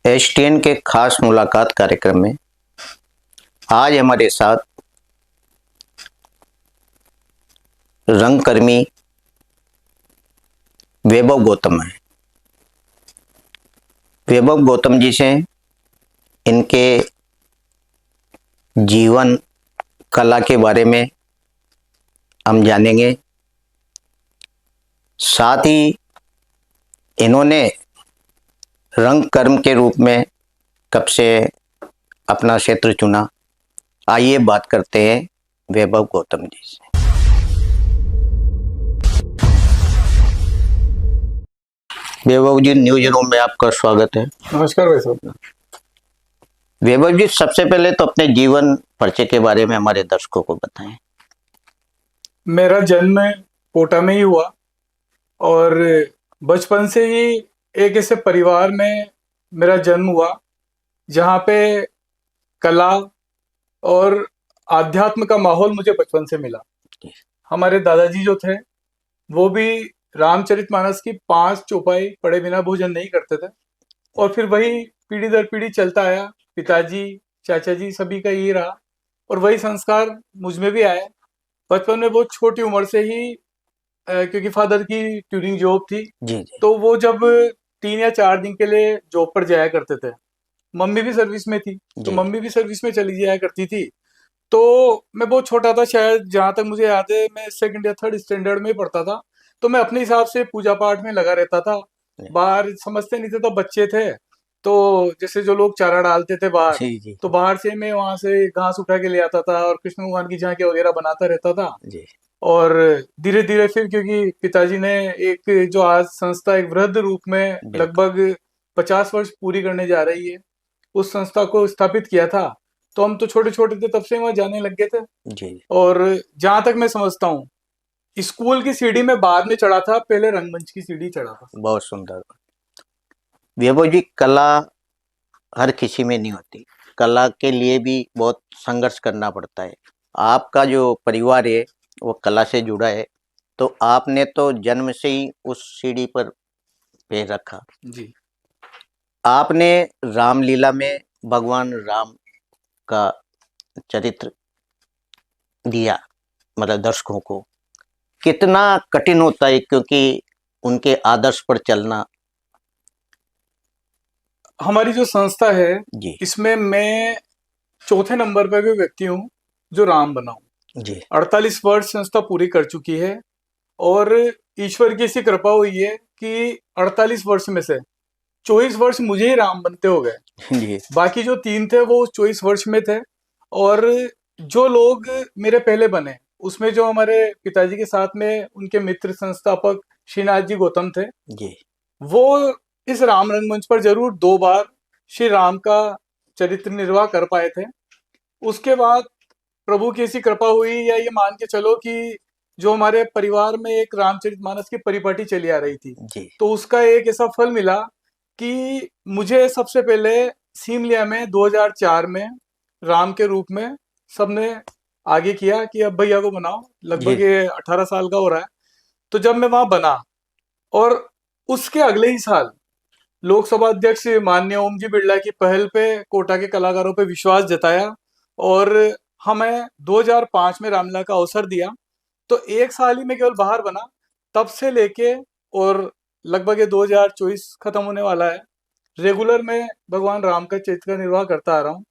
STN के खास मुलाकात कार्यक्रम में आज हमारे साथ रंगकर्मी वैभव गौतम है। वैभव गौतम जी से इनके जीवन कला के बारे में हम जानेंगे। साथ ही इन्होंने रंगकर्म के रूप में कब से अपना क्षेत्र चुना, आइए बात करते हैं वैभव गौतम जी से। वैभव जी, न्यूज रूम में आपका स्वागत है। नमस्कार भाई साहब। वैभव जी, सबसे पहले तो अपने जीवन परिचय के बारे में हमारे दर्शकों को बताएं। मेरा जन्म कोटा में ही हुआ और बचपन से ही एक ऐसे परिवार में मेरा जन्म हुआ जहाँ पे कला और आध्यात्म का माहौल मुझे बचपन से मिला। हमारे दादाजी जो थे वो भी रामचरितमानस की 5 चौपाई पढ़े बिना भोजन नहीं करते थे और फिर वही पीढ़ी दर पीढ़ी चलता आया। पिताजी, चाचा जी सभी का यही रहा और वही संस्कार मुझ में भी आए। बचपन में बहुत छोटी उम्र से ही क्योंकि फादर की ट्यूरिंग जॉब थी जी। तो वो जब 3 या 4 दिन के लिए जॉब पर जाया करते थे, मम्मी भी सर्विस में थी तो मम्मी भी सर्विस में चली जाया करती थी। तो मैं बहुत छोटा था, शायद जहाँ तक मुझे याद है मैं 2nd या 3rd स्टैंडर्ड में पढ़ता था। तो मैं अपने हिसाब से पूजा पाठ में लगा रहता था। बाहर समझते नहीं थे तो बच्चे थे, तो जैसे जो लोग चारा डालते थे बाहर, जी। तो बाहर से मैं वहां से घास उठा के ले आता था और कृष्ण भगवान की झांकी वगैरह बनाता रहता था। जी। और धीरे धीरे फिर क्योंकि पिताजी ने एक जो आज संस्था एक वृद्ध रूप में लगभग 50 वर्ष पूरी करने जा रही है, उस संस्था को स्थापित किया था। तो हम तो छोटे छोटे थे तब से वहां जाने लग गए थे। जी। और जहां तक मैं समझता हूँ स्कूल की सीढ़ी में बाद में चढ़ा था, पहले रंगमंच की सीढ़ी चढ़ा था। बहुत सुंदर। वैभव जी, कला हर किसी में नहीं होती, कला के लिए भी बहुत संघर्ष करना पड़ता है। आपका जो परिवार है वो कला से जुड़ा है, तो आपने तो जन्म से ही उस सीढ़ी पर पैर रखा। जी। आपने रामलीला में भगवान राम का चरित्र दिया, मतलब दर्शकों को कितना कठिन होता है, क्योंकि उनके आदर्श पर चलना। हमारी जो संस्था है जी। इसमें मैं चौथे नंबर पर भी व्यक्ति हूँ जो राम बना हूँ। जी। 48 वर्ष संस्था पूरी कर चुकी है और ईश्वर की ऐसी कृपा हुई है कि 48 वर्ष में से 24 वर्ष मुझे ही राम बनते हो गए। जी। बाकी जो 3 थे वो 24 वर्ष में थे। और जो लोग मेरे पहले बने उसमें जो हमारे पिताजी के साथ में उनके मित्र संस्थापक श्रीनाथ जी गौतम थे, जी। वो इस राम रंगमंच पर जरूर 2 बार श्री राम का चरित्र निर्वाह कर पाए थे। उसके बाद प्रभु की ऐसी कृपा हुई, या ये मान के चलो कि जो हमारे परिवार में एक रामचरितमानस की परिपाटी चली आ रही थी, जी। तो उसका एक ऐसा फल मिला कि मुझे सबसे पहले सीमलिया में 2004 में राम के रूप में सबने आगे किया कि अब भैया को बनाओ। लगभग ये 18 साल का हो रहा है। तो जब मैं वहां बना और उसके अगले ही साल लोकसभा अध्यक्ष माननीय ओम जी बिरला की पहल पे कोटा के कलाकारों पे विश्वास जताया और हमें 2005 में रामलीला का अवसर दिया। तो 1 साल ही मैं केवल बाहर बना, तब से लेके और लगभग ये 2024 खत्म होने वाला है, रेगुलर में भगवान राम का चरित्र का निर्वाह करता आ रहा हूँ।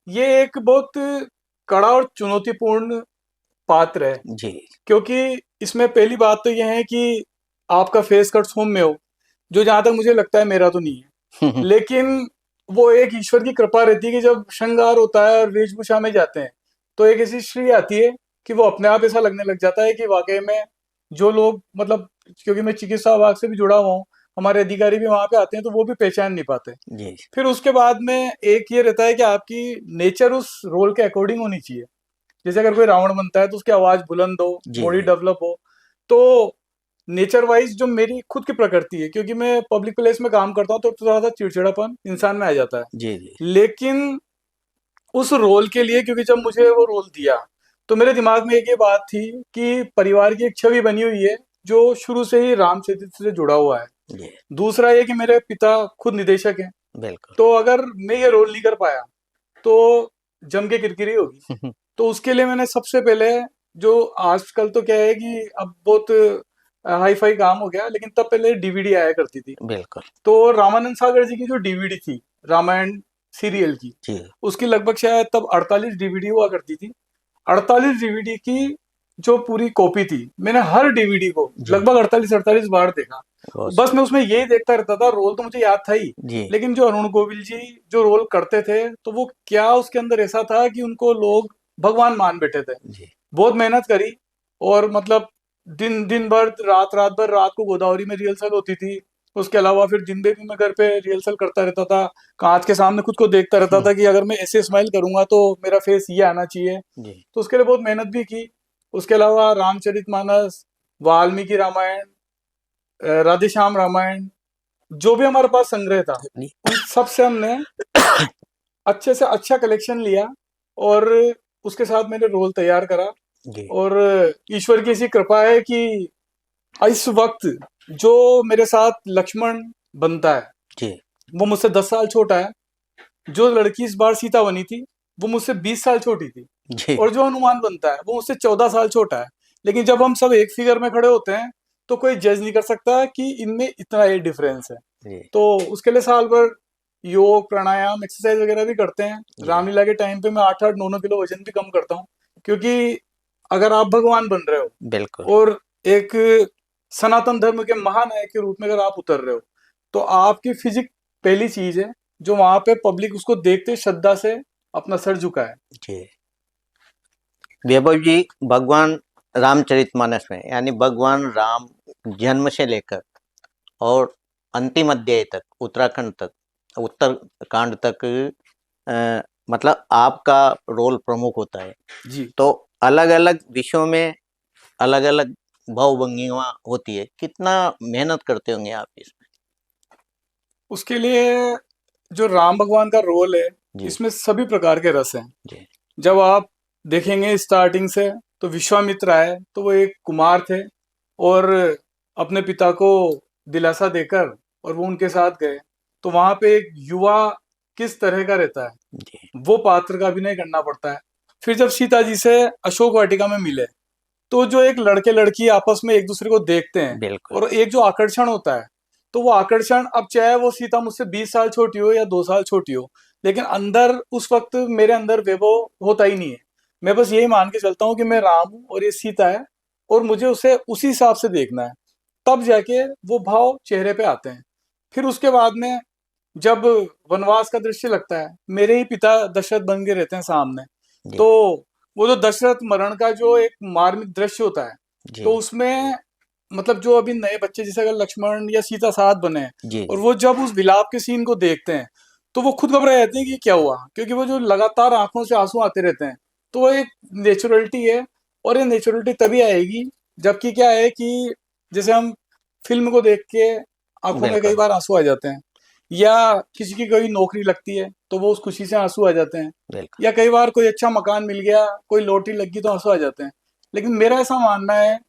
ये एक बहुत कड़ा और चुनौतीपूर्ण पात्र है, जी। क्योंकि इसमें पहली बात तो यह है कि आपका फेस कट सौम्य हो, जो जहां तक मुझे लगता है मेरा तो नहीं है। लेकिन वो एक ईश्वर की कृपा रहती है कि जब श्रृंगार होता है और वेशभूषा में जाते हैं तो एक ऐसी श्री आती है कि वो अपने आप ऐसा लगने लग जाता है कि वाकई में जो लोग, मतलब क्योंकि मैं चिकित्सा विभाग से भी जुड़ा हुआ हूँ, हमारे अधिकारी भी वहां पे आते हैं तो वो भी पहचान नहीं पाते। जी। फिर उसके बाद में एक ये रहता है कि आपकी नेचर उस रोल के अकॉर्डिंग होनी चाहिए। जैसे अगर कोई रावण बनता है तो उसकी आवाज बुलंद हो, बॉडी डेवलप हो। तो नेचर वाइज जो मेरी खुद की प्रकृति है, क्योंकि मैं पब्लिक प्लेस में काम करता हूँ तो थोड़ा सा चिड़चिड़ापन इंसान में आ जाता है। जी। जी। लेकिन उस रोल के लिए, क्योंकि जब मुझे वो रोल दिया तो मेरे दिमाग में एक ये बात थी कि परिवार की एक छवि बनी हुई है जो शुरू से ही रामचरित्र से जुड़ा हुआ है। जी। दूसरा ये कि मेरे पिता खुद निदेशक हैं बिल्कुल। तो अगर मैं ये रोल नहीं कर पाया तो जम के किरकिरी होगी। तो उसके लिए मैंने सबसे पहले, जो आजकल तो क्या है कि अब बहुत हाई फाई काम हो गया, लेकिन तब पहले डीवीडी आया करती थी। बिल्कुल। तो रामानंद सागर जी की जो डीवीडी थी रामायण सीरियल की, जी। उसकी लगभग शायद तब 48 डीवीडी हुआ करती थी। 48 डीवीडी की जो पूरी कॉपी थी, मैंने हर डीवीडी को जी। लगभग 48-48 बार देखा। बहुत बस सही। मैं उसमें यही देखता रहता था, रोल तो मुझे याद था ही, जी। लेकिन जो अरुण गोविल जी जो रोल करते थे, तो वो क्या उसके अंदर ऐसा था कि उनको लोग भगवान मान बैठे थे। जी। बहुत मेहनत करी, और मतलब दिन दिन भर, रात रात भर, रात को गोदावरी में रिहर्सल होती थी। उसके अलावा फिर दिन में भी मैं घर पे रिहर्सल करता रहता था, कांच के सामने खुद को देखता रहता था कि अगर मैं ऐसे स्माइल करूंगा तो मेरा फेस ये आना चाहिए। जी। तो उसके लिए बहुत मेहनत भी की। उसके अलावा रामचरितमानस, वाल्मीकि रामायण, राधेश्याम रामायण, जो भी हमारे पास संग्रह था, जी। उन सब से हमने अच्छे से अच्छा कलेक्शन लिया, और उसके साथ मैंने रोल तैयार करा। जी। और ईश्वर की ऐसी कृपा है कि इस वक्त जो मेरे साथ लक्ष्मण बनता है, जी। वो मुझसे 10 साल छोटा है। जो लड़की इस बार सीता बनी थी, वो मुझसे 20 साल छोटी थी। जी। और जो हनुमान बनता है, वो मुझसे 14 साल छोटा है। लेकिन जब हम सब एक फिगर में खड़े होते हैं, तो कोई जज नहीं कर सकता कि इनमें इतना एज डिफरेंस है। जी। तो उसके लिए साल भर योग, प्राणायाम, एक्सरसाइज वगैरह भी करते हैं। जी। रामलीला के टाइम पे मैं 8-8 9-9 किलो वजन भी कम करता हूँ, क्योंकि अगर आप भगवान बन रहे बिल्कुल। हो और एक सनातन धर्म के महानायक के रूप में अगर आप उतर रहे हो, तो आपकी फिजिक पहली चीज है जो वहां पे पब्लिक उसको देखते श्रद्धा से अपना सर झुकाए। जी। वैभव जी, भगवान रामचरितमानस में यानी भगवान राम जन्म से लेकर और अंतिम अध्याय तक, उत्तराखंड तक, उत्तरकांड तक, मतलब आपका रोल प्रमुख होता है। जी। तो अलग अलग विषयों में अलग अलग भावभंगिमा होती है, कितना मेहनत करते होंगे आप इसमें? उसके लिए जो राम भगवान का रोल है, जी। इसमें सभी प्रकार के रस हैं। जी। जब आप देखेंगे स्टार्टिंग से, तो विश्वामित्र आए तो वो एक कुमार थे, और अपने पिता को दिलासा देकर और वो उनके साथ गए। तो वहां पे एक युवा किस तरह का रहता है, जी। वो पात्र का अभिनय करना पड़ता है। फिर जब सीता जी से अशोक वाटिका में मिले, तो जो एक लड़के लड़की आपस में एक दूसरे को देखते हैं, बिल्कुल। और एक जो आकर्षण होता है, तो वो आकर्षण, अब चाहे वो सीता मुझसे 20 साल छोटी हो या 2 साल छोटी हो, लेकिन अंदर उस वक्त मेरे अंदर वैभव होता ही नहीं है। मैं बस यही मान के चलता हूँ कि मैं राम हूँ और ये सीता है, और मुझे उसे उसी हिसाब से देखना है। तब जाके वो भाव चेहरे पे आते हैं। फिर उसके बाद में जब वनवास का दृश्य लगता है, मेरे ही पिता दशरथ बन के रहते हैं सामने, जी। तो वो जो दशरथ मरण का जो एक मार्मिक दृश्य होता है, जी। तो उसमें मतलब जो अभी नए बच्चे जैसे अगर लक्ष्मण या सीता साथ बने हैं, जी। और जी। वो जब उस विलाप के सीन को देखते हैं, तो वो खुद घबरा जाते हैं कि क्या हुआ, क्योंकि वो जो लगातार आंखों से आंसू आते रहते हैं। तो वो एक नेचुरलिटी है, और ये नेचुरलिटी तभी आएगी जबकि क्या है कि जैसे हम फिल्म को देख के आंखों में कई बिल्कुल। बार आंसू आ जाते हैं, या किसी की कोई नौकरी लगती है तो वो उस खुशी से आंसू आ जाते हैं, बिल्कुल। या कई बार कोई अच्छा मकान मिल गया, कोई लॉटरी लग गई तो आंसू आ जाते हैं। लेकिन मेरा ऐसा मानना है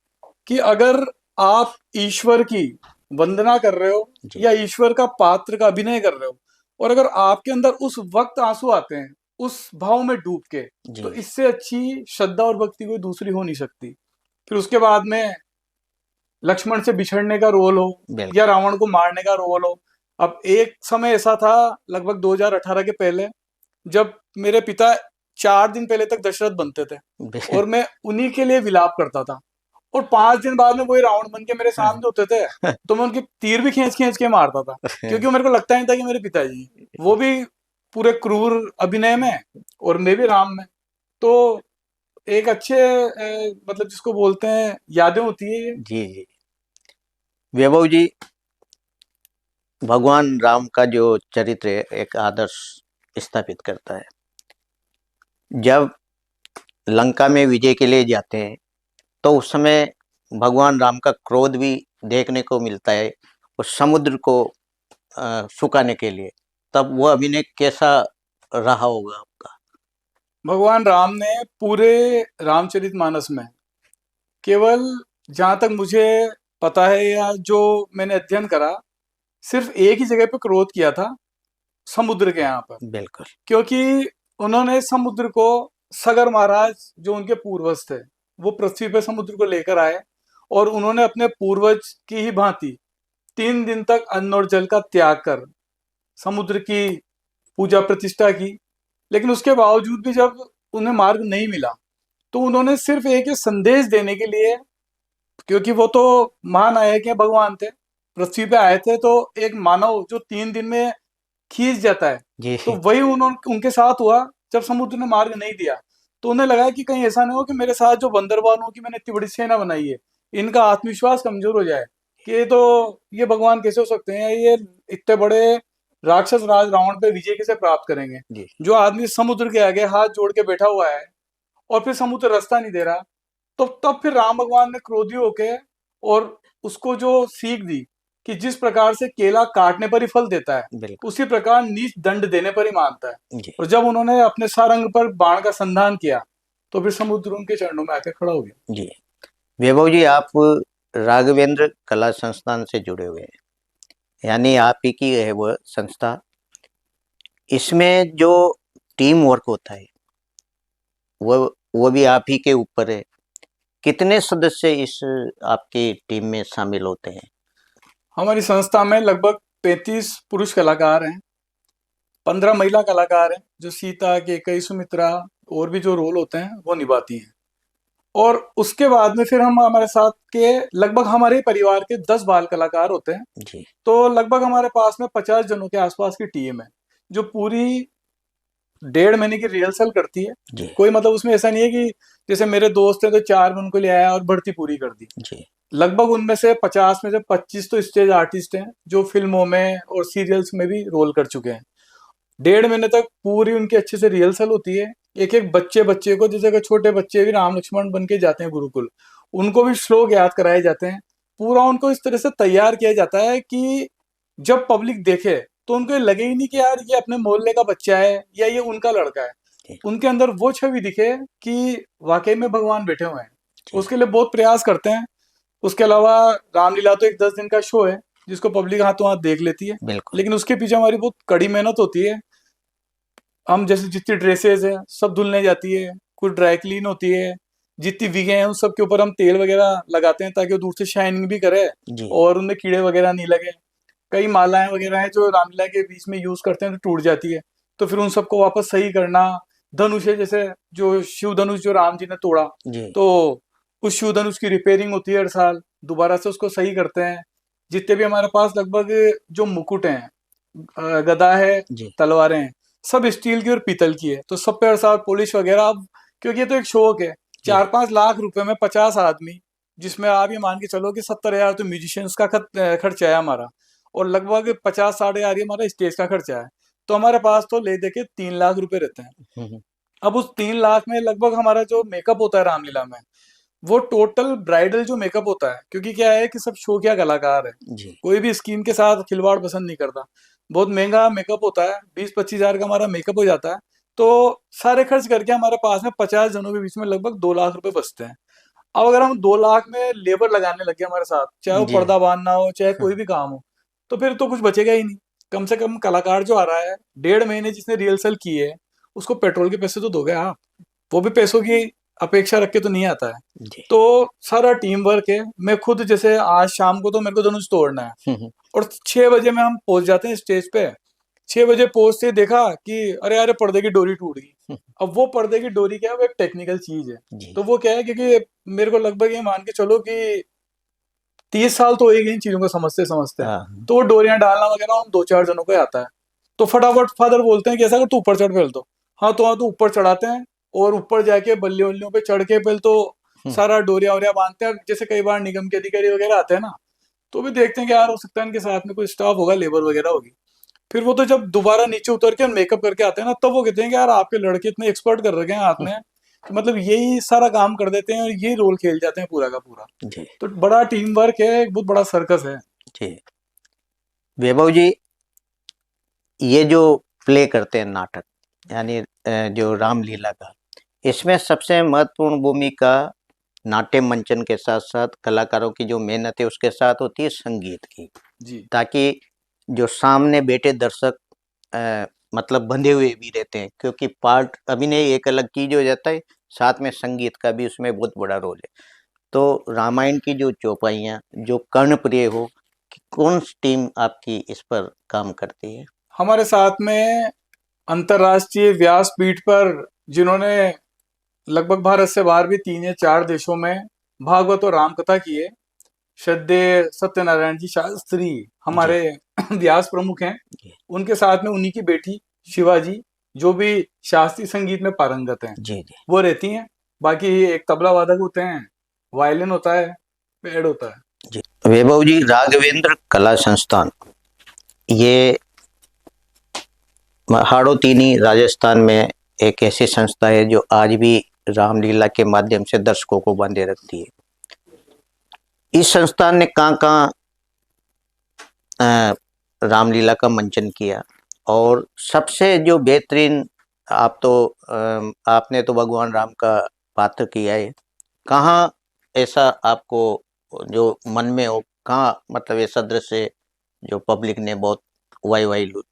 कि अगर आप ईश्वर की वंदना कर रहे हो, जी। या ईश्वर का पात्र का अभिनय कर रहे हो, और अगर आपके अंदर उस वक्त आंसू आते हैं उस भाव में डूब के, जी। तो इससे अच्छी श्रद्धा और भक्ति कोई दूसरी हो नहीं सकती। फिर उसके बाद में लक्ष्मण से बिछड़ने का रोल हो, या बिल्कुल। रावण को मारने का रोल हो। अब एक समय ऐसा था, लगभग 2018 के पहले, जब मेरे पिता 4 दिन पहले तक दशरथ बनते थे, और मैं उन्हीं के लिए विलाप करता था, और 5 दिन बाद में वही रावण बन के मेरे सामने होते थे, तो मैं उनके तीर भी खींच खींच के मारता था, क्योंकि वो मेरे को लगता नहीं था कि मेरे पिताजी हैं। वो भी पूरे क्रूर अभिनय में, और मैं भी राम में। तो एक अच्छे मतलब जिसको बोलते हैं यादें होती है ये। जी। जी। वैभव जी, भगवान राम का जो चरित्र है एक आदर्श स्थापित करता है। जब लंका में विजय के लिए जाते हैं, तो उस समय भगवान राम का क्रोध भी देखने को मिलता है, उस समुद्र को सुखाने के लिए। तब वो अभिनय कैसा रहा होगा आपका? भगवान राम ने पूरे रामचरितमानस में केवल, जहां तक मुझे पता है या जो मैंने अध्ययन करा, सिर्फ एक ही जगह पे क्रोध किया था, समुद्र के यहाँ पर, बिल्कुल। क्योंकि उन्होंने समुद्र को, सगर महाराज जो उनके पूर्वज थे, वो पृथ्वी पे समुद्र को लेकर आए और उन्होंने अपने पूर्वज की ही भांति 3 दिन तक अन्न और जल का त्याग कर समुद्र की पूजा प्रतिष्ठा की। लेकिन उसके बावजूद भी जब उन्हें मार्ग नहीं मिला, तो उन्होंने सिर्फ एक ही संदेश देने के लिए, क्योंकि वो तो महानायक हैं, भगवान थे, पृथ्वी पे आए थे, तो एक मानव जो 3 दिन में खींच जाता है, जी। तो वही उन्होंने उनके साथ हुआ। जब समुद्र ने मार्ग नहीं दिया, तो उन्हें लगा कि कहीं ऐसा नहीं हो कि मेरे साथ जो बंदरबानों की मैंने इतनी बड़ी सेना बनाई है, इनका आत्मविश्वास कमजोर हो जाए कि ये भगवान कैसे हो सकते हैं, ये इतने बड़े राक्षस राज रावण पे विजय कैसे प्राप्त करेंगे। जी। जो आदमी समुद्र के आगे हाथ जोड़ के बैठा हुआ है और फिर समुद्र रास्ता नहीं दे रहा, तो तब फिर राम भगवान ने क्रोधी होके और उसको जो सीख दी कि जिस प्रकार से केला काटने पर ही फल देता है, बिल्कुल। उसी प्रकार नीच दंड देने पर ही मानता है। जी। और जब उन्होंने अपने सारंग पर बाण का संधान किया, तो फिर समुद्र उनके चरणों में आकर खड़ा हो गया। जी। वैभव जी, आप राघवेंद्र कला संस्थान से जुड़े हुए हैं, यानी आप ही की है वह संस्था। इसमें जो टीम वर्क होता है वो भी आप ही के ऊपर है। कितने सदस्य इस आपकी टीम में शामिल होते हैं? हमारी संस्था में लगभग 35 पुरुष कलाकार हैं, 15 महिला कलाकार हैं, जो सीता, केकई, सुमित्रा और भी जो रोल होते हैं वो निभाती हैं। और उसके बाद में फिर हम हमारे साथ के लगभग हमारे परिवार के 10 बाल कलाकार होते हैं। जी। तो लगभग हमारे पास में 50 जनों के आसपास की टीम है, जो पूरी 1.5 महीने की रिहर्सल करती है। जी। कोई मतलब उसमें ऐसा नहीं है कि जैसे मेरे दोस्त हैं तो 4 में उनको ले आया और भर्ती पूरी कर दी। जी। लगभग उनमें से 50 में से 25 तो स्टेज आर्टिस्ट हैं, जो फिल्मों में और सीरियल्स में भी रोल कर चुके हैं। 1.5 महीने तक पूरी उनकी अच्छे से रिहर्सल होती है। एक एक बच्चे बच्चे को, जैसे कि छोटे बच्चे भी राम लक्ष्मण बन के जाते हैं गुरुकुल, उनको भी श्लोक याद कराए जाते हैं। पूरा उनको इस तरह से तैयार किया जाता है कि जब पब्लिक देखे तो उनको ये लगे ही नहीं कि यार ये अपने मोहल्ले का बच्चा है या ये उनका लड़का है। जी। उनके अंदर वो छवि दिखे कि वाकई में भगवान बैठे हुए हैं। जी। उसके लिए बहुत प्रयास करते हैं। उसके अलावा रामलीला तो एक 10 दिन का शो है, जिसको पब्लिक हाथों हाथ देख लेती है, बिल्कुल। लेकिन उसके पीछे हमारी बहुत कड़ी मेहनत होती है। हम जैसे जितनी ड्रेसेस है सब धुलने जाती है, कुछ ड्राई क्लीन होती है, जितनी विगे हैं उन सब के ऊपर हम तेल वगैरह लगाते हैं ताकि वो दूर से शाइनिंग भी करे जी। और उनमें कीड़े वगैरह नहीं लगे। कई मालाएं वगैरह हैं जो रामलीला के बीच में यूज करते हैं तो टूट जाती है, तो फिर उन सबको वापस सही करना। धनुष है, जैसे जो शिव धनुष जो राम जी ने तोड़ा, जी। तो उस शिव धनुष की रिपेयरिंग होती है हर साल, दोबारा से उसको सही करते हैं। जितने भी हमारे पास लगभग जो मुकुट हैं, गदा है, जी। तलवारें हैं, सब स्टील की और पीतल की है, तो सब पे हर साल पॉलिश वगैरह। अब क्योंकि ये तो एक शौक है, जी। 4-5 लाख रुपए में 50 आदमी, जिसमें आप ये मान के चलो कि 70,000 तो म्यूजिशियंस का खर्चा है हमारा, और लगभग 50-60,000 ये हमारा स्टेज का खर्चा है। तो हमारे पास तो ले दे के 3 लाख रुपए रहते हैं। हम्म। अब उस 3 लाख में लगभग हमारा जो मेकअप होता है रामलीला में, वो टोटल ब्राइडल जो मेकअप होता है, क्योंकि क्या है कि सब शौकिया कलाकार है, जी। कोई भी स्किन के साथ खिलवाड़ पसंद नहीं करता। बहुत महंगा मेकअप होता है, 20-25 हजार का हमारा मेकअप हो जाता है। तो सारे खर्च करके हमारे पास में 50 जनों के बीच में लगभग 2 लाख रुपए बचते हैं। अब अगर हम 2 लाख में लेबर लगाने लगे हमारे साथ, चाहे वो जी। पर्दा बांधना हो चाहे कोई भी काम हो, तो फिर तो कुछ बचेगा ही नहीं। कम से कम कलाकार जो आ रहा है 1.5 महीने जिसने रिहर्सल की है, उसको पेट्रोल के पैसे तो दोगे आप, वो भी पैसों की अपेक्षा रख के तो नहीं आता है। जी। तो सारा टीम वर्क है। मैं खुद, जैसे आज शाम को तो मेरे को धनुष तोड़ना है, हम्म। और 6 बजे में हम पहुंच जाते हैं स्टेज पे। 6 बजे पहुंचते ही देखा कि अरे यार पर्दे की डोरी टूट गई। अब वो पर्दे की डोरी क्या है, वो एक टेक्निकल चीज है। जी। तो वो क्या है, क्योंकि मेरे को लगभग ये मान के चलो कि 30 साल तो हो ही गए इन चीजों को समझते समझते। हाँ। तो वो डोरियां डालना वगैरह उन 2-4 जनों को ही आता है। तो फटाफट फादर बोलते हैं कि ऐसा कर, तू ऊपर चढ़ पहले तो। हाँ, तो ऊपर चढ़ाते हैं, और ऊपर जाके बल्लियों वल्लियों पे चढ़ के पहले तो सारा डोरिया वोरिया बांधते हैं। जैसे कई बार निगम के अधिकारी वगैरह आते हैं ना, तो भी देखते हैं कि यार हो सकता है इनके साथ में कोई स्टाफ होगा, लेबर वगैरह होगी। फिर वो तो जब दोबारा नीचे उतर के मेकअप करके आते हैं ना, तब वो कहते हैं कि यार आपके लड़के इतने एक्सपर्ट कर रखे हैं हाथ में, कि मतलब यही सारा काम कर देते हैं और यही रोल खेल जाते हैं पूरा का पूरा। जी। तो बड़ा टीम वर्क है, एक बहुत बड़ा सर्कस है। जी। वैभव जी, ये जो प्ले करते हैं नाटक, यानी जो रामलीला का, इसमें सबसे महत्वपूर्ण भूमिका नाट्य मंचन के साथ साथ कलाकारों की जो मेहनत है उसके साथ होती है संगीत की, जी। ताकि जो सामने बैठे दर्शक मतलब बंधे हुए भी रहते हैं, क्योंकि पार्ट अभिनय एक अलग चीज हो जाता है, साथ में संगीत का भी उसमें बहुत बड़ा रोल है। तो रामायण की जो चौपाइयाँ जो कर्णप्रिय हो, कौन सी टीम आपकी इस पर काम करती है? हमारे साथ में अंतर्राष्ट्रीय व्यासपीठ पर जिन्होंने लगभग भारत से बाहर भी 3 या 4 देशों में भागवत और राम कथा की है, श्रद्धेय सत्यनारायण जी शास्त्री जी हमारे व्यास प्रमुख हैं। जी उनके साथ में उन्हीं की बेटी शिवाजी, जो भी शास्त्रीय संगीत में पारंगत हैं, जी जी वो रहती हैं। बाकी एक तबला वादक होते हैं, वायलिन होता है, पैड होता है। जी। वैभव जी, राघवेंद्र कला संस्थान, ये हाड़ोतीनी राजस्थान में एक ऐसी संस्था है जो आज भी रामलीला के माध्यम से दर्शकों को बांधे रखती है। इस संस्थान ने कहाँ कहाँ रामलीला का मंचन किया, और सबसे जो बेहतरीन, आप तो आपने तो भगवान राम का पात्र किया है, कहाँ ऐसा आपको जो मन में हो, कहाँ मतलब ऐसा दृश्य जो पब्लिक ने बहुत वाई वाई लूट?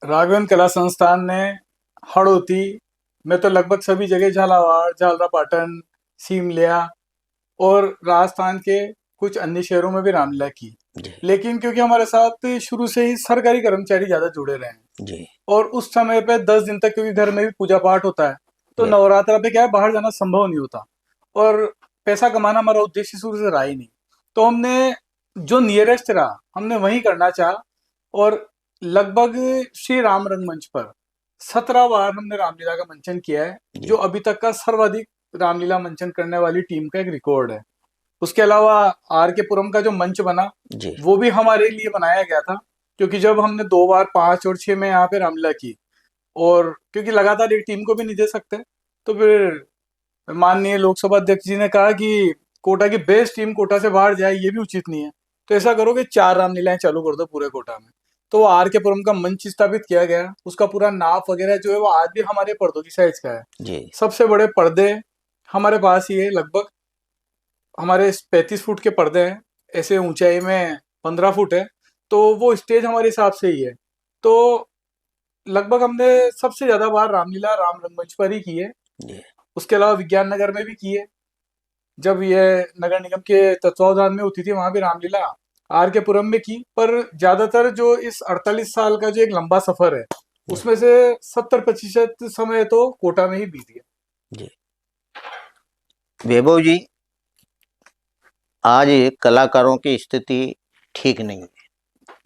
राघवन कला संस्थान ने हड़ौती में तो लगभग सभी जगह, झालावाड़, झालरापाटन, सीमलिया और राजस्थान के कुछ अन्य शहरों में भी रामलीला की। जी लेकिन क्योंकि हमारे साथ शुरू से ही सरकारी कर्मचारी ज्यादा जुड़े रहे हैं, जी और उस समय पे 10 दिन तक क्योंकि घर में भी पूजा पाठ होता है, तो वे- नवरात्रा पे क्या है, बाहर जाना संभव नहीं होता, और पैसा कमाना हमारा उद्देश्य शुरू से रहा ही नहीं। तो हमने जो नियरेस्ट रहा हमने वही करना चाहा, और लगभग श्री राम रंगमंच पर 17 बार हमने रामलीला का मंचन किया है, जो जी अभी तक का सर्वाधिक रामलीला मंचन करने वाली टीम का एक रिकॉर्ड है। उसके अलावा आर के पुरम का जो मंच बना, जी वो भी हमारे लिए बनाया गया था, क्योंकि जब हमने 2 बार 5 और 6 में यहाँ पे रामलीला की, और क्योंकि लगातार एक टीम को भी नहीं दे सकते, तो फिर माननीय लोकसभा अध्यक्ष जी ने कहा कि कोटा की बेस्ट टीम कोटा से बाहर जाए, ये भी उचित नहीं है। तो ऐसा करो कि 4 रामलीलाएं चालू कर दो पूरे कोटा में। तो वो आर के पुरम का मंच स्थापित किया गया, उसका पूरा नाप वगैरह जो है वो आज भी हमारे पर्दों की साइज का है। जी सबसे बड़े पर्दे हमारे पास ही है, लगभग हमारे 35 फुट के पर्दे हैं, ऐसे ऊंचाई में 15 फुट है, तो वो स्टेज हमारे हिसाब से ही है। तो लगभग हमने सबसे ज्यादा बार रामलीला राम रंगमंच पर ही की है। जी उसके अलावा विज्ञान नगर में भी की है, जब ये नगर निगम के तत्वावधान में होती थी, वहां भी रामलीला आर के पुरम में की। पर ज्यादातर जो इस 48 साल का जो एक लंबा सफर है, जी उसमें से 70% समय तो कोटा में ही बीत गया। जी। वैभव जी, आज कलाकारों की स्थिति ठीक नहीं है,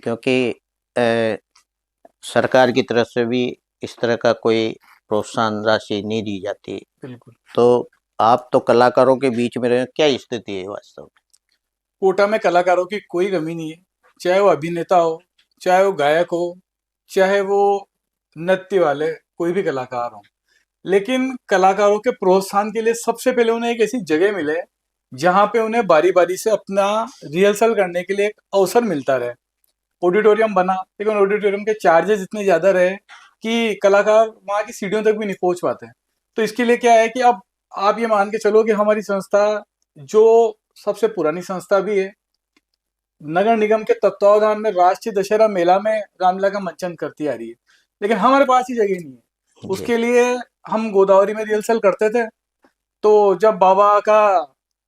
क्योंकि अ, सरकार की तरफ से भी इस तरह का कोई प्रोत्साहन राशि नहीं दी जाती। बिल्कुल। तो आप तो कलाकारों के बीच में रहे, क्या स्थिति है वास्तव में? कोटा में कलाकारों की कोई कमी नहीं है, चाहे वो अभिनेता हो, चाहे वो गायक हो, चाहे वो नृत्य वाले कोई भी कलाकार हो। लेकिन कलाकारों के प्रोत्साहन के लिए सबसे पहले उन्हें एक ऐसी जगह मिले जहां पे उन्हें बारी बारी से अपना रिहर्सल करने के लिए एक अवसर मिलता रहे। ऑडिटोरियम बना, लेकिन ऑडिटोरियम के चार्जेस इतने ज्यादा रहे कि कलाकार वहां की सीढ़ियों तक भी नहीं पहुंच पाते। तो इसके लिए क्या है कि अब आप ये मान के चलो कि हमारी संस्था, जो सबसे पुरानी संस्था भी है, नगर निगम के तत्वावधान में राष्ट्रीय दशहरा मेला में रामलीला का मंचन करती आ रही है, लेकिन हमारे पास ही जगह नहीं है। जी उसके लिए हम गोदावरी में रिहर्सल करते थे। तो जब बाबा का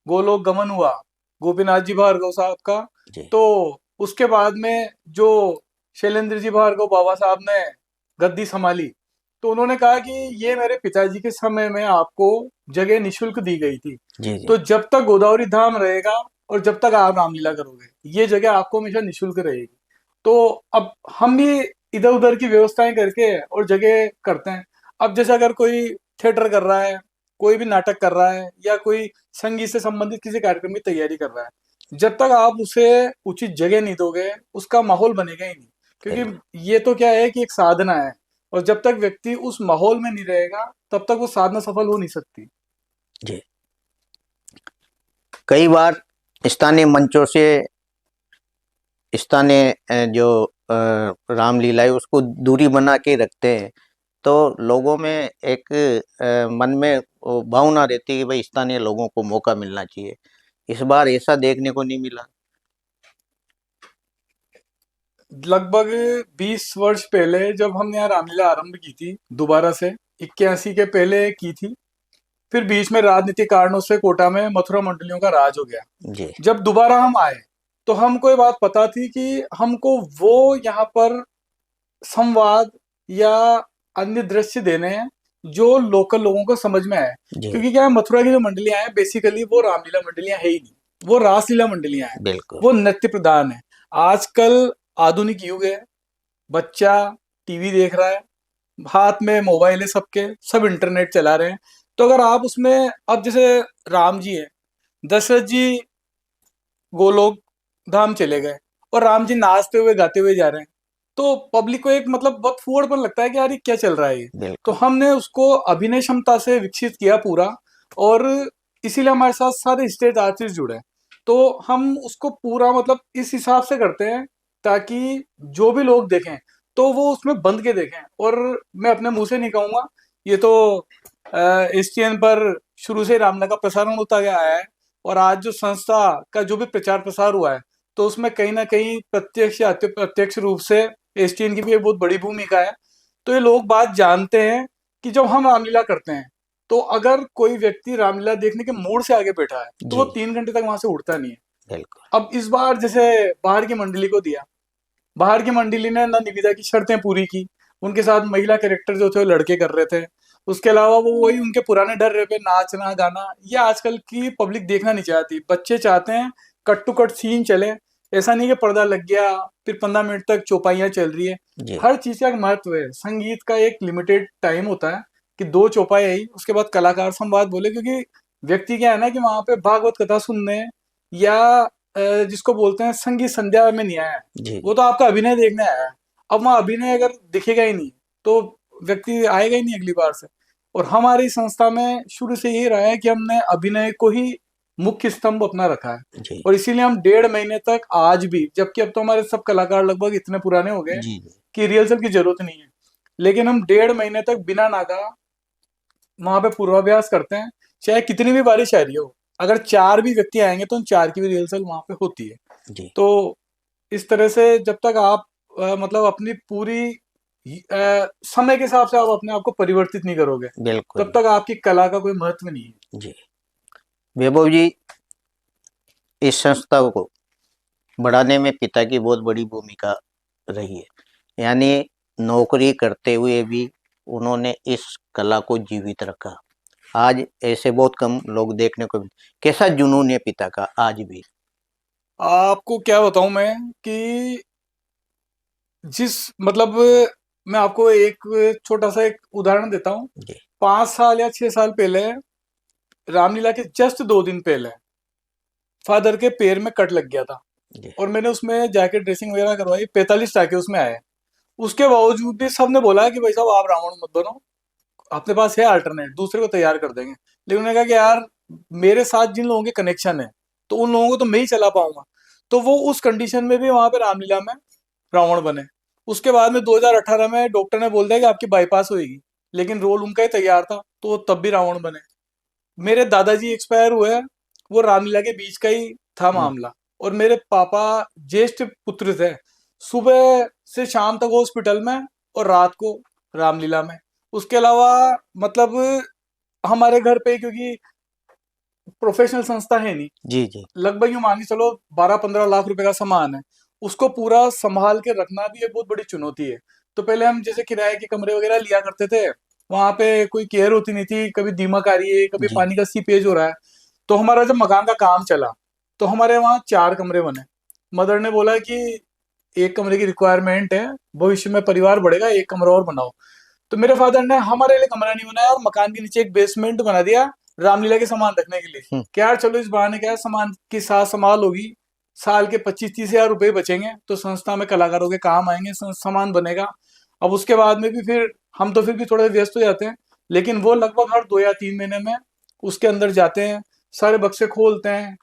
गोलोक गमन हुआ, गोपीनाथ जी भार्गव साहब का, जी तो उसके बाद में जो शैलेंद्र जी भार्गव बाबा साहब ने गद्दी संभाली, तो उन्होंने कहा कि ये मेरे पिताजी के समय में आपको जगह निशुल्क दी गई थी, जी जी तो जब तक गोदावरी धाम रहेगा और जब तक आप रामलीला करोगे, ये जगह आपको हमेशा निशुल्क रहेगी। तो अब हम भी इधर उधर की व्यवस्थाएं करके और जगह करते हैं। अब जैसे अगर कोई थिएटर कर रहा है, कोई भी नाटक कर रहा है, या कोई संगीत से संबंधित किसी कार्यक्रम की तैयारी कर रहा है, जब तक आप उसे उचित जगह नहीं दोगे, उसका माहौल बनेगा ही नहीं। बिल्कुल। क्योंकि ये तो क्या है कि एक साधना है, और जब तक व्यक्ति उस माहौल में नहीं रहेगा, तब तक वो साधना सफल हो नहीं सकती। जी, कई बार स्थानीय मंचों से स्थानीय जो रामलीला है उसको दूरी बना के रखते हैं, तो लोगों में एक मन में वो भावना रहती है कि भाई स्थानीय लोगों को मौका मिलना चाहिए। इस बार ऐसा देखने को नहीं मिला। लगभग 20 वर्ष पहले जब हमने यहाँ रामलीला आरंभ की थी दोबारा से, 81 के पहले की थी। फिर बीच में राजनीतिक कारणों से कोटा में मथुरा मंडलियों का राज हो गया। जी जब दोबारा हम आए तो हमको ये बात पता थी कि हमको वो यहाँ पर संवाद या अन्य दृश्य देने हैं जो लोकल लोगों को समझ में आए। जी क्योंकि क्या है, मथुरा की जो मंडलियां हैं बेसिकली वो रामलीला मंडलियां है ही नहीं, वो रासलीला मंडलियां हैं, बिल्कुल। वो नृत्य प्रधान है। आजकल आधुनिक युग है, बच्चा टीवी देख रहा है, हाथ में मोबाइल है, सबके सब इंटरनेट चला रहे हैं। तो अगर आप उसमें अब जैसे राम जी है, दशरथ जी गोलोक धाम चले गए और राम जी नाचते हुए गाते हुए जा रहे हैं, तो पब्लिक को एक मतलब बहुत फूहड़पन लगता है कि यार ये क्या चल रहा है ये। तो बिल्कुल। हमने उसको अभिनय क्षमता से विकसित किया पूरा, और इसीलिए हमारे साथ सारे स्टेज आर्टिस्ट जुड़े हैं। तो हम उसको पूरा मतलब इस हिसाब से करते हैं ताकि जो भी लोग देखें तो वो उसमें बंध के देखें। और मैं अपने मुंह से नहीं कहूंगा, ये तो एसटीएन पर शुरू से रामलला का प्रसारण होता गया है, और आज जो संस्था का जो भी प्रचार प्रसार हुआ है तो उसमें कहीं ना कहीं प्रत्यक्ष या अप्रत्यक्ष रूप से एसटीएन की भी एक बहुत बड़ी भूमिका है। तो ये लोग बात जानते हैं कि जब हम रामलीला करते हैं तो अगर कोई व्यक्ति रामलीला देखने के मूड से आगे बैठा है तो वो जी 3 घंटे तक वहां से उठता नहीं है। बिल्कुल। अब इस बार जैसे बाहर की मंडली को दिया, बाहर की मंडली ने ना निविदा की शर्तें पूरी की, उनके साथ महिला कैरेक्टर जो थे वो लड़के कर रहे थे। उसके अलावा वो वही उनके पुराने डर रहे पे नाचना गाना, ये आजकल की पब्लिक देखना नहीं चाहती। बच्चे चाहते हैं कट टू कट सीन चले, ऐसा नहीं कि पर्दा लग गया फिर 15 मिनट तक चौपाइयाँ चल रही है। जी हर चीज का एक महत्व है, संगीत का एक लिमिटेड टाइम होता है कि 2 चौपाई आई, उसके बाद कलाकार संवाद बोले। क्योंकि व्यक्ति क्या है ना कि वहां पे भागवत कथा सुनने या जिसको बोलते हैं संगीत संध्या में नहीं आया है, जी वो तो आपका अभिनय देखने आया है। अब वहाँ अभिनय अगर दिखेगा ही नहीं तो व्यक्ति आएगा ही नहीं अगली बार से। और हमारी संस्था में शुरू से यही रहा है कि हमने अभिनय को ही मुख्य स्तंभ अपना रखा है। जी और इसीलिए हम 1.5 महीने तक आज भी, जबकि अब तो हमारे सब कलाकार लगभग इतने पुराने हो गए हैं जी जी कि रिहर्सल की जरूरत नहीं है, लेकिन हम 1.5 महीने तक बिना नागा वहां पे पूर्वाभ्यास करते हैं। चाहे कितनी भी बारिश आ रही हो, अगर 4 भी व्यक्ति आएंगे तो उन 4 की भी रिहर्सल वहां पे होती है। जी तो इस तरह से जब तक आप मतलब अपनी पूरी समय के हिसाब से आप अपने आप को परिवर्तित नहीं करोगे तब बिल्कुल। तक आपकी कला का कोई महत्व नहीं है। जी वैभव जी, इस संस्था को बढ़ाने में पिता की बहुत बड़ी भूमिका रही है। यानी नौकरी करते हुए भी उन्होंने इस कला को जीवित रखा। आज ऐसे बहुत कम लोग देखने को कैसा जुनून है पिता का आज भी। आपको क्या बताऊं मैं कि जिस मतलब मैं आपको एक छोटा सा एक उदाहरण देता हूँ। जी 5 साल या 6 साल पहले, रामलीला के जस्ट 2 दिन पहले फादर के पैर में कट लग गया था, जी और मैंने उसमें जाके ड्रेसिंग वगैरह करवाई, 45 टाके उसमें आए। उसके बावजूद भी सबने बोला कि भाई साहब आप रावण मत बनो, अपने पास है अल्टरनेट, दूसरे को तैयार कर देंगे। लेकिन उन्होंने कहा कि यार मेरे साथ जिन लोगों के कनेक्शन है तो उन लोगों को तो मैं ही चला पाऊंगा। तो वो उस कंडीशन में भी वहां पे रामलीला में रावण बने। उसके बाद में 2018 में डॉक्टर ने बोल दिया कि आपकी बाईपास होगी, लेकिन रोल उनका ही तैयार था तो वो तब भी रावण बने। मेरे दादाजी एक्सपायर हुए, वो रामलीला के बीच का ही था हम्म, मामला। और मेरे पापा ज्येष्ठ पुत्र थे, सुबह से शाम तक हॉस्पिटल में और रात को रामलीला में। उसके अलावा मतलब हमारे घर पे क्योंकि प्रोफेशनल संस्था है नहीं, जी जी लगभग यूं मान के चलो 12-15 लाख रुपए का सामान है, उसको पूरा संभाल के रखना भी एक बहुत बड़ी चुनौती है। तो पहले हम जैसे किराए के कमरे वगैरह लिया करते थे, वहां पे कोई केयर होती नहीं थी, कभी दीमक आ रही है, कभी जी पानी का सीपेज हो रहा है। तो हमारा जब मकान का काम चला तो हमारे वहाँ 4 कमरे बने। मदर ने बोला कि एक कमरे की रिक्वायरमेंट है, भविष्य में परिवार बढ़ेगा, एक कमरा और बनाओ। तो मेरे फादर ने हमारे लिए कमरा नहीं बनाया और मकान के नीचे एक बेसमेंट बना दिया रामलीला के सामान रखने के लिए। हम्म, क्या यार चलो इस बहाने क्या है, सामान की साथ संभाल होगी, साल के 25-30 हजार रुपए बचेंगे तो संस्था में कलाकारों के काम आएंगे, सामान बनेगा। अब उसके बाद में भी फिर हम तो फिर भी थोड़े व्यस्त हो जाते हैं, लेकिन वो लगभग हर 2 या 3 महीने में उसके अंदर जाते हैं, सारे बक्से खोलते हैं,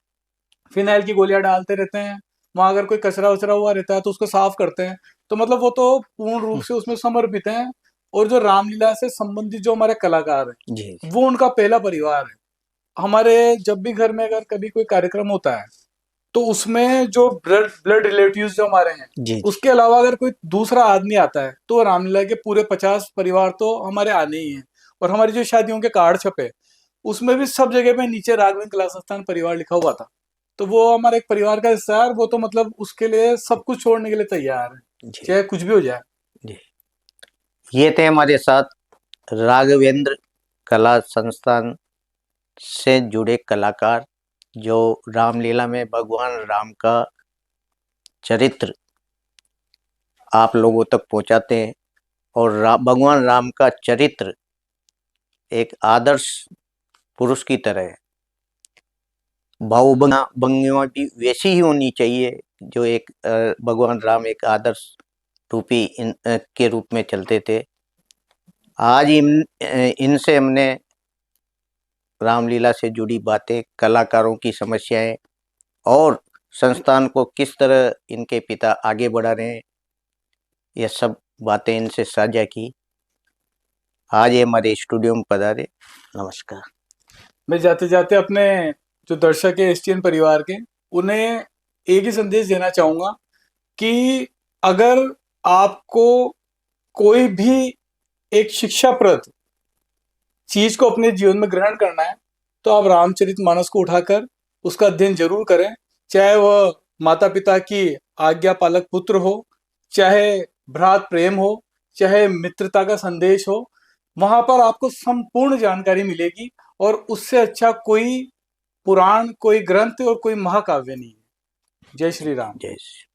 फिनाइल की गोलियां डालते रहते हैं, वहां अगर कोई कचरा वचरा हुआ रहता है तो उसको साफ करते हैं। तो मतलब वो तो पूर्ण रूप हम्म, से उसमें समर्पित हैं। और जो रामलीला से संबंधित जो हमारे कलाकार जी हैं वो उनका पहला परिवार है। हमारे जब भी घर में अगर कभी कोई कार्यक्रम होता है तो उसमें जो ब्लड ब्लड रिलेटिव्स जो हमारे हैं, जी जी उसके अलावा अगर कोई दूसरा आदमी आता है तो रामलीला के पूरे 50 परिवार तो हमारे आने ही हैं। और हमारी जो शादियों के कार्ड छपे, उसमें भी सब जगह पे नीचे राघवेंद्र कला संस्थान परिवार लिखा हुआ था। तो वो हमारे एक परिवार का हिस्सा है, और वो तो मतलब उसके लिए सब कुछ छोड़ने के लिए तैयार है, जी चाहे कुछ भी हो जाए। जी। ये थे हमारे साथ राघवेंद्र कला संस्थान से जुड़े कलाकार, जो रामलीला में भगवान राम का चरित्र आप लोगों तक पहुंचाते हैं। और भगवान राम का चरित्र एक आदर्श पुरुष की तरह है। भावभंगिमा भी वैसी ही होनी चाहिए जो एक भगवान राम एक आदर्श रूपी के रूप में चलते थे। आज इनसे हमने रामलीला से जुड़ी बातें, कलाकारों की समस्याएं और संस्थान को किस तरह इनके पिता आगे बढ़ा रहे हैं, ये सब बातें इनसे साझा की। आज ये हमारे स्टूडियो में पधारे। नमस्कार। मैं जाते जाते अपने जो दर्शक है एसटीएन परिवार के, उन्हें एक ही संदेश देना चाहूंगा कि अगर आपको कोई भी एक शिक्षाप्रद चीज को अपने जीवन में ग्रहण करना है, तो आप रामचरितमानस को उठाकर उसका अध्ययन जरूर करें। चाहे वह माता पिता की आज्ञा पालक पुत्र हो, चाहे भ्रात प्रेम हो, चाहे मित्रता का संदेश हो, वहां पर आपको संपूर्ण जानकारी मिलेगी। और उससे अच्छा कोई पुराण, कोई ग्रंथ और कोई महाकाव्य नहीं है। जय श्री राम। जय श्री